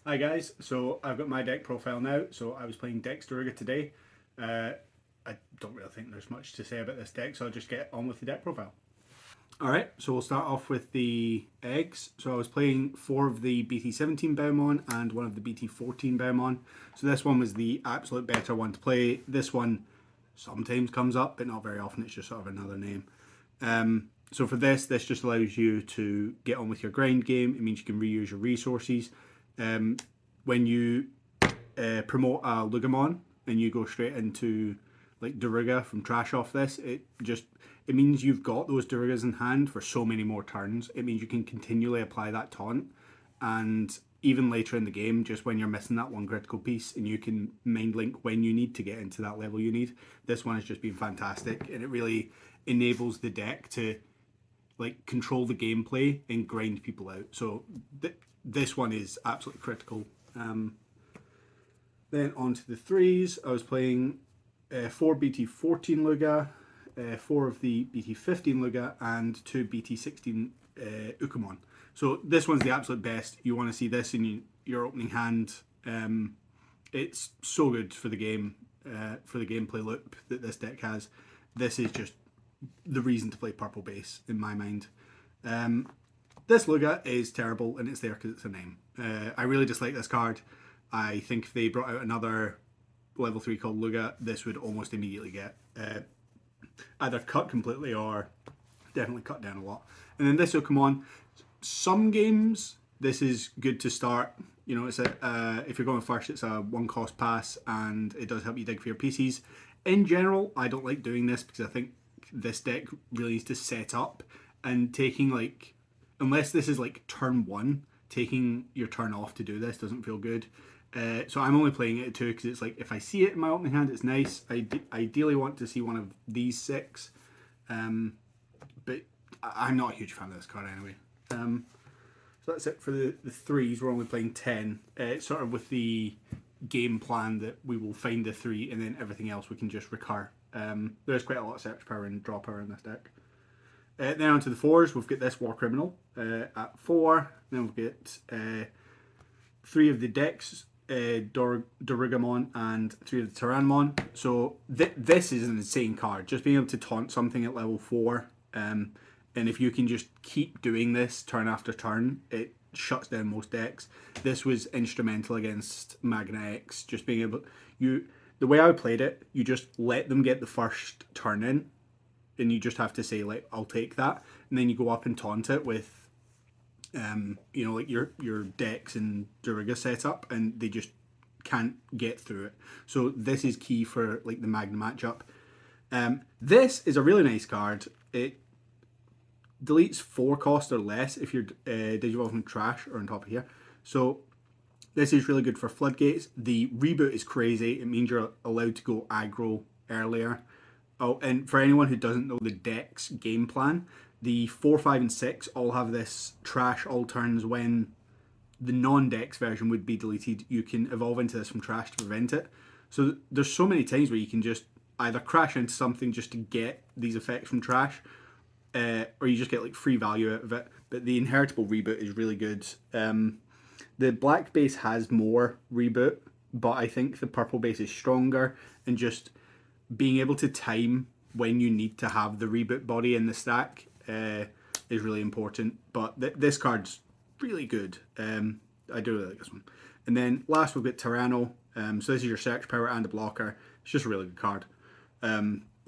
Hi guys, so I've got my deck profile now. So I was playing DexDorugoramon today. I don't really think there's much to say about this deck, so I'll just get on with the deck profile. Alright, so we'll start off with the eggs. So I was playing 4 of the BT17 Beaumont and 1 of the BT14 Beaumont. So this one was the absolute better one to play. This one sometimes comes up, but not very often. It's just sort of another name. So for this just allows you to get on with your grind game. It means you can reuse your resources. When you promote a Lugamon and you go straight into like Daruga from trash off this, it means you've got those Darugas in hand for so many more turns. It means you can continually apply that taunt, and even later in the game, just when you're missing that one critical piece, and you can mind link when you need to get into that level you need. This one has just been fantastic, and it really enables the deck to like control the gameplay and grind people out. So this one is absolutely critical. Then on to the threes. I was playing 4 BT14 Luga, 4 of the BT15 Luga, and 2 BT16 Ukamon. So this one's the absolute best. You want to see this in your opening hand. It's so good for the game, for the gameplay loop that this deck has. This is just the reason to play purple base in my mind. This Luga is terrible, and it's there because it's a name. I really dislike this card. I think if they brought out another level 3 called Luga, this would almost immediately get either cut completely or definitely cut down a lot. And then this will come on. Some games, this is good to start. You know, it's if you're going first, it's a 1 cost pass, and it does help you dig for your pieces. In general, I don't like doing this because I think this deck really needs to set up, and taking like, unless this is like turn 1, taking your turn off to do this doesn't feel good. So I'm only playing it at 2 because it's like, if I see it in my opening hand, it's nice. I ideally want to see one of these 6, but I'm not a huge fan of this card anyway. So that's it for the threes. We're only playing 10. It's sort of with the game plan that we will find the 3 and then everything else we can just recur. There's quite a lot of search power and draw power in this deck. Then on to the 4s, we've got this War Criminal at 4. Then we've got 3 of the Dex, Dorugoramon, and 3 of the Tyrannomon. So this is an insane card. Just being able to taunt something at level 4, and if you can just keep doing this turn after turn, it shuts down most decks. This was instrumental against Magna X. Just being able, the way I played it, you just let them get the first turn in, and you just have to say like, I'll take that, and then you go up and taunt it with you know, like your Dex and Daruga setup, and they just can't get through it. So this is key for like the Magna matchup. This is a really nice card. It deletes 4 cost or less if you're Digivolve from trash or on top of here. So this is really good for floodgates. The reboot is crazy. It means you're allowed to go aggro earlier. Oh, and for anyone who doesn't know the Dex game plan, the 4, 5, and 6 all have this trash all turns. When the non-Dex version would be deleted, you can evolve into this from trash to prevent it. So there's so many times where you can just either crash into something just to get these effects from trash, or you just get like free value out of it. But the inheritable reboot is really good. The black base has more reboot, but I think the purple base is stronger, and just being able to time when you need to have the reboot body in the stack is really important. But this card's really good. I do really like this one. And then last we've got Tyranno. So this is your search power and a blocker. It's just a really good card.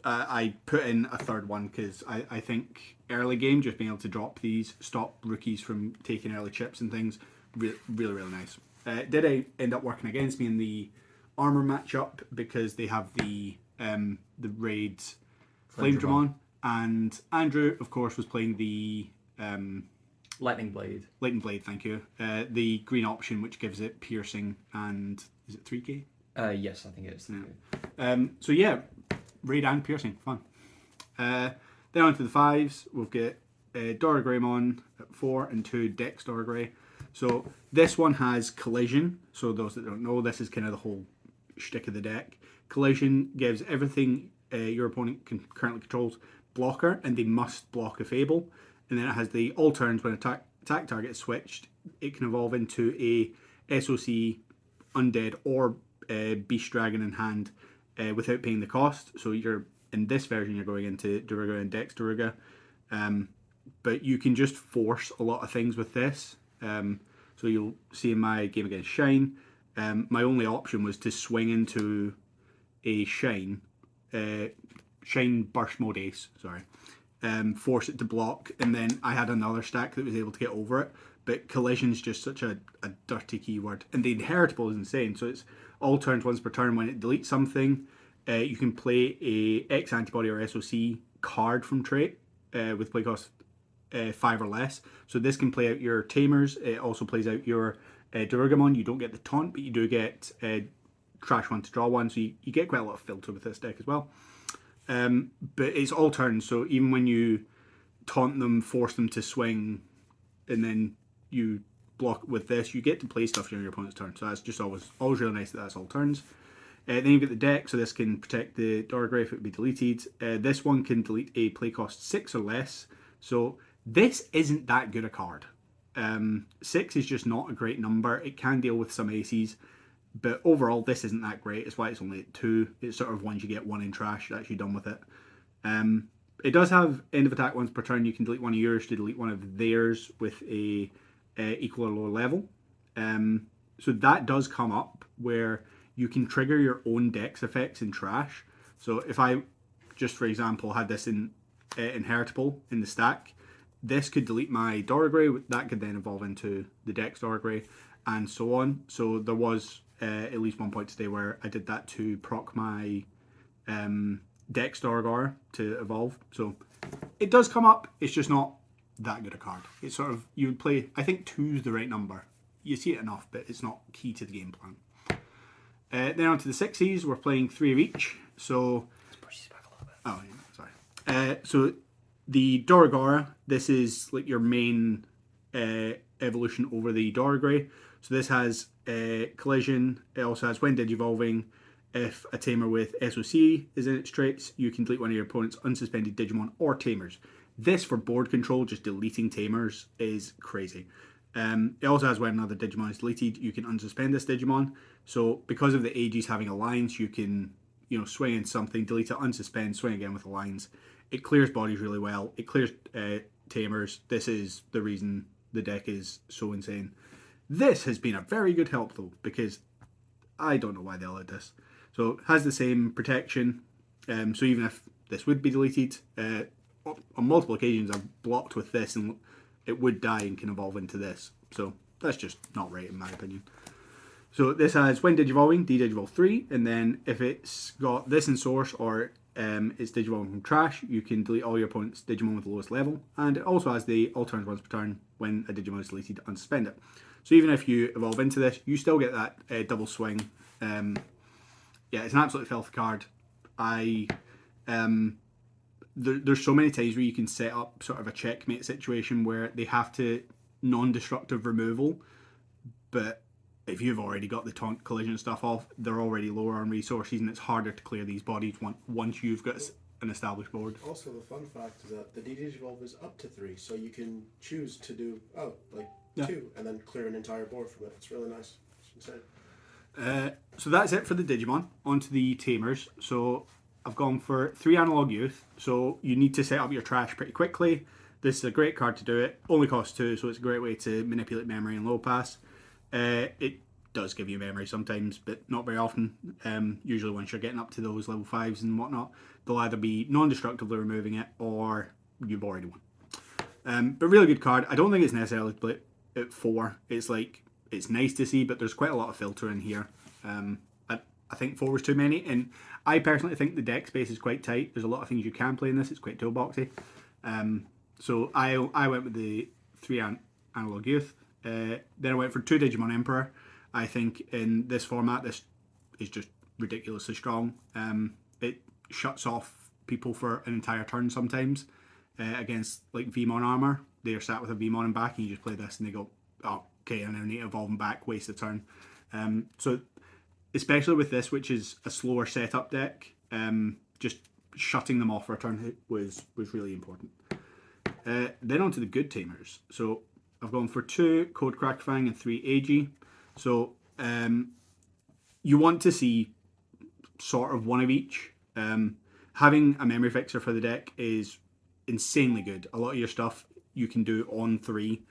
I put in a third one because I think early game, just being able to drop these, stop rookies from taking early chips and things, really nice. Did I end up working against me in the armor matchup because they have the raid Flame Dramon, and Andrew, of course, was playing the Lightning Blade. Lightning Blade, thank you. The green option, which gives it piercing, and is it 3k? Yes, I think it is. Yeah. So yeah, raid and piercing, fun. Then on to the 5s, we've got Dorugoramon at 4 and 2 DexDorugoramon. So this one has collision. So those that don't know, this is kind of the whole shtick of the deck. Collision gives everything your opponent currently controls blocker, and they must block a Fable. And then it has the all turns when attack target is switched, it can evolve into a SOC, Undead, or Beast Dragon in hand without paying the cost. So you're in this version, you're going into Daruga and DexDoruga. But you can just force a lot of things with this. So you'll see in my game against Shine, my only option was to swing into a Shine Burst Mode Ace, sorry. Force it to block, and then I had another stack that was able to get over it. But collision's just such a dirty keyword. And the inheritable is insane. So it's all turns once per turn. When it deletes something, you can play a X antibody or SOC card from trait with play cost 5 or less. So this can play out your Tamers. It also plays out your Dorugamon. You don't get the taunt, but you do get trash one to draw one. So you get quite a lot of filter with this deck as well. But it's all turns. So even when you taunt them, force them to swing, and then you block with this, you get to play stuff during your opponent's turn. So that's just always really nice that that's all turns. Then you've got the deck, so this can protect the Dorugra if it would be deleted. This one can delete a play cost 6 or less. So this isn't that good a card. 6 is just not a great number. It can deal with some aces, but overall this isn't that great. It's why it's only at 2. It's sort of once you get 1 in trash, you're actually done with it. It does have end of attack once per turn. You can delete one of yours to delete one of theirs with a equal or lower level. So that does come up where you can trigger your own dex effects in trash. So if I, just for example, had this in inheritable in the stack, this could delete my Dorugra. That could then evolve into the Dex Dorugra, and so on. So there was at least one point today where I did that to proc my Dex Dorugora to evolve. So it does come up. It's just not that good a card. It's sort of, you would play, I think 2 is the right number. You see it enough, but it's not key to the game plan. Then on to the 6s, we're playing 3 of each. So, Let's push this back a little bit. oh yeah, sorry. So the Dorugora, this is like your main evolution over the Dorugra. So this has collision. It also has when digivolving. If a tamer with SOC is in its traits, you can delete one of your opponent's unsuspended Digimon or tamers. This for board control, just deleting tamers, is crazy. It also has when another Digimon is deleted, you can unsuspend this Digimon. So because of the Aegis having a lines, you can, swing in something, delete it, unsuspend, swing again with the lines. It clears bodies really well. It clears tamers. This is the reason the deck is so insane. This has been a very good help though, because I don't know why they allowed this. So it has the same protection. So even if this would be deleted, on multiple occasions I've blocked with this and it would die and can evolve into this. So that's just not right in my opinion. So this has when digivolving, digivolve 3, and then if it's got this in source or it's digivolving from trash, you can delete all your opponent's Digimon with the lowest level. And it also has the all turns once per turn when a Digimon is deleted, unsuspend it. So even if you evolve into this, you still get that double swing. Yeah, it's an absolute filthy card. There's so many times where you can set up sort of a checkmate situation where they have to non-destructive removal, but if you've already got the taunt collision stuff off, they're already lower on resources and it's harder to clear these bodies once you've got an established board. Also, the fun fact is that the digivolve is up to 3, so you can choose to do 2 and then clear an entire board from it. It's really nice. It's insane. So that's it for the Digimon. On to the Tamers. So I've gone for 3 Analog Youth. So you need to set up your trash pretty quickly. This is a great card to do it. Only costs 2, so it's a great way to manipulate memory and low pass. It does give you memory sometimes, but not very often. Usually once you're getting up to those level 5s and whatnot, they'll either be non-destructively removing it or you've already won. But really good card. I don't think it's necessarily to play at 4. It's nice to see, but there's quite a lot of filter in here. I think 4 was too many, and I personally think the deck space is quite tight. There's a lot of things you can play in this. It's quite toolboxy. So I went with the 3 Analog Youth. Then I went for 2 Digimon Emperor. I think in this format, this is just ridiculously strong. It shuts off people for an entire turn sometimes against like Vmon armor. They are sat with a Vmon in back, and you just play this, and they go, oh, okay, and then I need to evolve them back, waste a turn. So especially with this, which is a slower setup deck, just shutting them off for a turn was really important. Then on to the good tamers. So I've gone for 2 Code Crackfang and 3 AG. So you want to see sort of one of each. Having a memory fixer for the deck is insanely good. A lot of your stuff you can do on 3.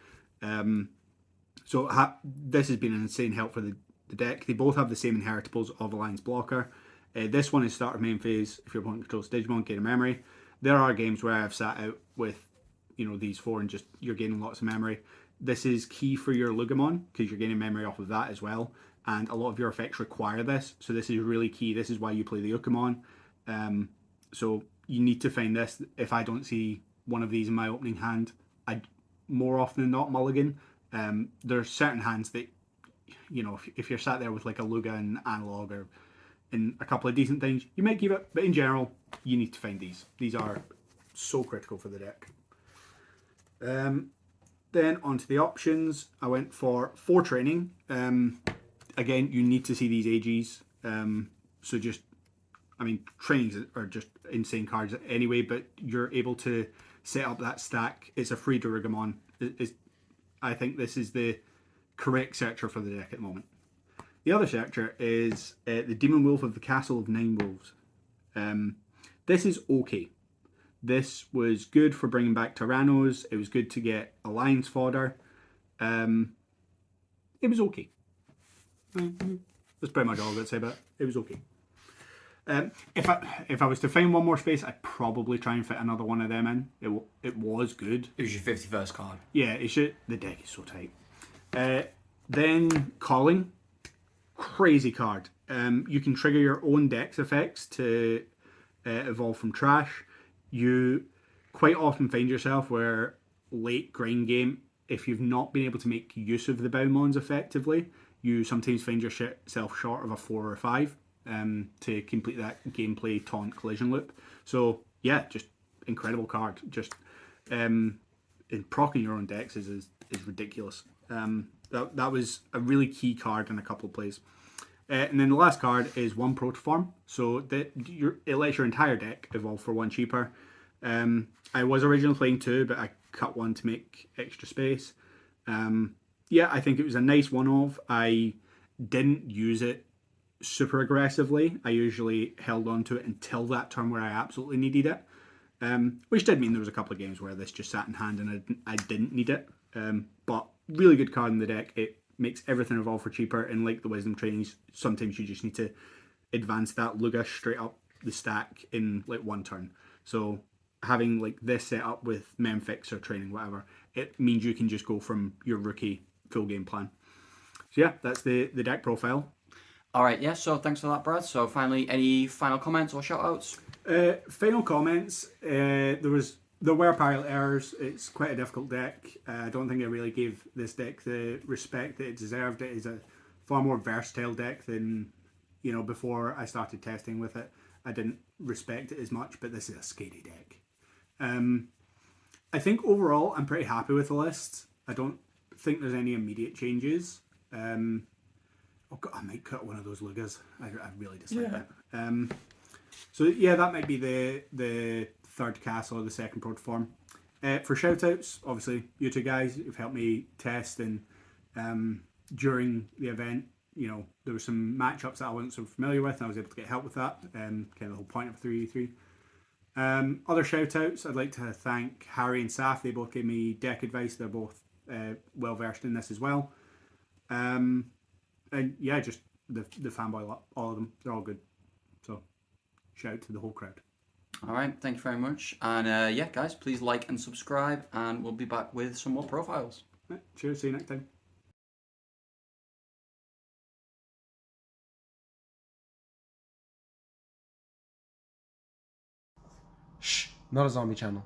This has been an insane help for the deck. They both have the same inheritables of Alliance Blocker. This one is start of main phase. If your opponent controls Digimon, gain a memory. There are games where I've sat out with these 4 and just you're gaining lots of memory. This is key for your Lugamon because you're gaining memory off of that as well. And a lot of your effects require this. So this is really key. This is why you play the Ukamon. So you need to find this. If I don't see one of these in my opening hand, I more often than not mulligan. There's certain hands that, if you're sat there with like a Luga and Analog or in a couple of decent things, you might keep it. But in general, you need to find these. These are so critical for the deck. Then onto the options. I went for 4 training. Again, you need to see these AGs. Trainings are just insane cards anyway, but you're able to set up that stack. It's a free Dorugamon. I think this is the correct searcher for the deck at the moment. The other searcher is the Demon Wolf of the Castle of Nine Wolves. This is okay. This was good for bringing back Tyrannos. It was good to get Alliance fodder. It was okay. That's pretty much all I've got to say about it. It was okay. If I was to find one more space, I'd probably try and fit another one of them in. It was good. It was your 51st card. Yeah, it should. The deck is so tight. Then Calling, crazy card. You can trigger your own Dex effects to evolve from trash. You quite often find yourself where late grind game, if you've not been able to make use of the Baumons effectively, you sometimes find yourself short of a 4 or a 5 to complete that gameplay taunt collision loop. So yeah, just incredible card. Just in proccing your own decks is ridiculous. That was a really key card in a couple of plays. And then the last card is 1 Protoform. So it lets your entire deck evolve for 1 cheaper. I was originally playing 2, but I cut 1 to make extra space. I think it was a nice one-off. I didn't use it super aggressively. I usually held on to it until that turn where I absolutely needed it. Which did mean there was a couple of games where this just sat in hand and I didn't need it. But really good card in the deck. It makes everything evolve for cheaper, and like the Wisdom trainings, sometimes you just need to advance that Luga straight up the stack in like 1 turn. So having like this set up with Memfix or training, whatever, it means you can just go from your rookie full game plan. So yeah, that's the deck profile. Alright, yeah, so thanks for that, Brad. So finally, any final comments or shout-outs? Final comments. There were pilot errors. It's quite a difficult deck. I don't think I really gave this deck the respect that it deserved. It is a far more versatile deck than, before I started testing with it. I didn't respect it as much, but this is a scary deck. I think overall I'm pretty happy with the list. I don't think there's any immediate changes. I might cut one of those Lugas. I really dislike that. So yeah, that might be the third castle or the second Protoform. For shoutouts, obviously you two guys have helped me test, and during the event, there were some matchups that I wasn't so familiar with, and I was able to get help with that. Kind of the whole point of 3v3. Other shoutouts, I'd like to thank Harry and Saf. They both gave me deck advice. They're both well versed in this as well. And yeah, just the fanboy lot, all of them, they're all good. So shout out to the whole crowd. Alright, thank you very much. And yeah, guys, please like and subscribe, and we'll be back with some more profiles. Right, cheers, see you next time. Shh, not a zombie channel.